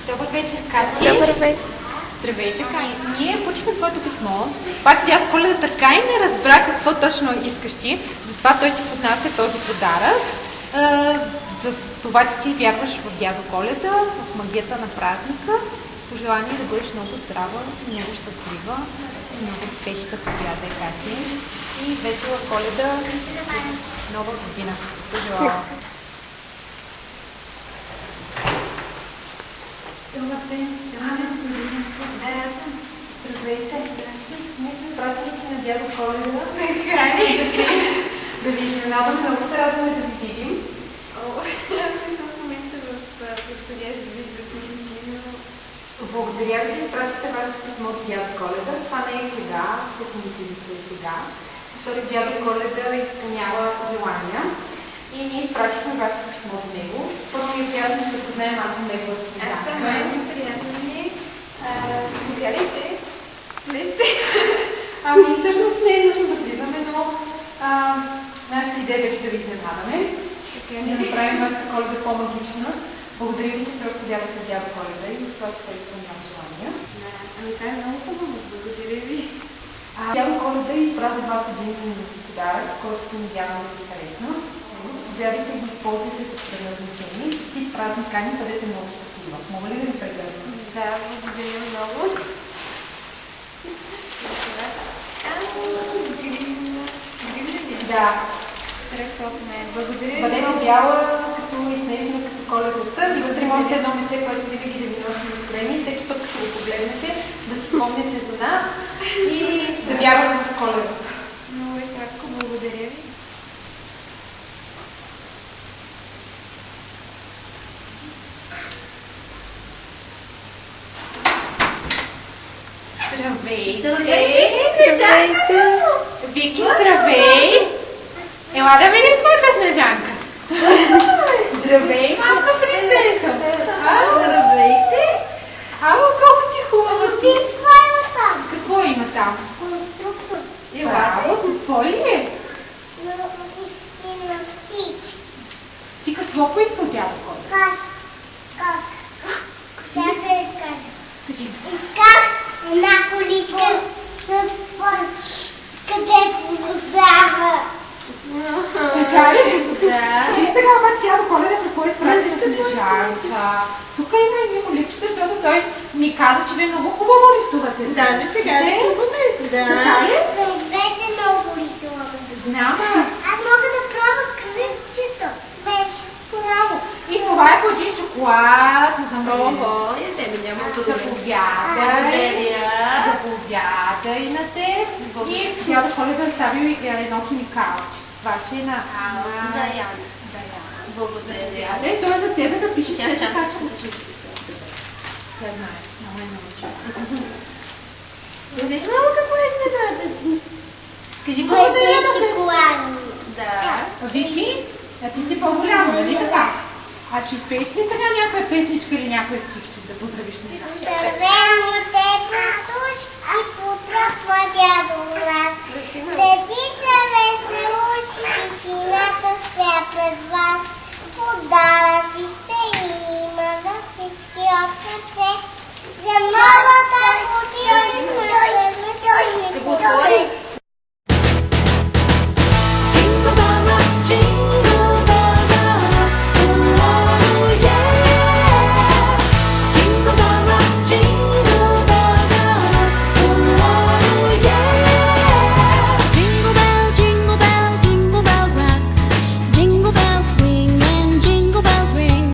Добър вечер, Кати. Добър вечер. Здравей, така. Ние получихме твоето писмо. Обаче дядо Коледа така и не разбра какво точно искаш ти. Затова той ти поднася този подарък. За това, че ти вярваш в дядо Коледа, в магията на празника. С пожелание да бъдеш много здрава, много щастлива, много успехи като дяда Кати. И весела Коледа, нова година. Пожелавам. Здравейте. Ние сме пратеници на дядо Коледа. Да ви изненадам, много се радваме да ви видим. В момента в подходящ вид да Благодаря ви, че изпратите вашето писмо до дядо Коледа. Това не е сега, като мислите, че е сега. Защото дядо Коледа изпълнява желания. И ние изпратихме вашето писмо до него. Първо ми е приятно да познаем малко неговата Аз съм приятно ми. Заповядайте. Влезте. Ами, всъщност не е нужно да влизаме, но нашата идея беше да ви изненадаме. Да направим вашата Коледа по-магична. Благодаря ви, че се разходявате в дядо Коледа и за това, че се изпълнявам желания. Ами това е много хубаво. Благодаря ви. Дядо Коледа изпрати два години подарък, който се надявам да ви харесна. Заповядайте и го използвайте с предназначение. Честит празник, Ани, бъдете много щастлива. Мога ли да ви прегледам? Да, благодаря много. Да. Благодаря. Бъдете бяла, като и снежна, като Коледата. И вътре можете едно мече, което винаги да ви носи настроение. Всеки път, като го погледнете, да си спомняте за нас и да вярвате в Коледата. Много е кратко. Благодаря ви. Здравей! Здравейте! Вики, здравей! Ела да видим твоята снежанка! Здравей, малка принцеса! Здравейте! Ало, колко ти хубава ти! Какво има там? Ела, какво ли е? Ти какво поиска от дядо Коледа? Кажи. Една количка с където раздава. Така ли? Да. И сега обаче дядо Коледа какво изпрати с снежанка? Тук има и моличета, защото той ни каза, че ви много хубаво рисувате. Даже сега да хубаво. Така Да. ли? Двете много рисуваме. Знам. Аз мога да пробвам кръпчето. Браво! И това е по един шоколад за мен. Ого, я тебе няма Заповядай. Заповядай на теб. И дядо Коледа остави едно химикалче. Това ще е на Ана. Даяна. Благодаря. Ей, той е за тебе да пише Тя все част така, че от учи. Тя знае. Много е научила. Виж много какво е изненада. Кажи Двете благодаря на теб. шоколадни. Да. Вики, а ти си по-голяма, нали така? А ще изпееш ли сега някоя песничка или някоя стихче да поздравиш на нашия пет? Здравейте, Матуш, и потрапва дядо Влад. Деците веселуши, тишината спя пред вас. Подарък ви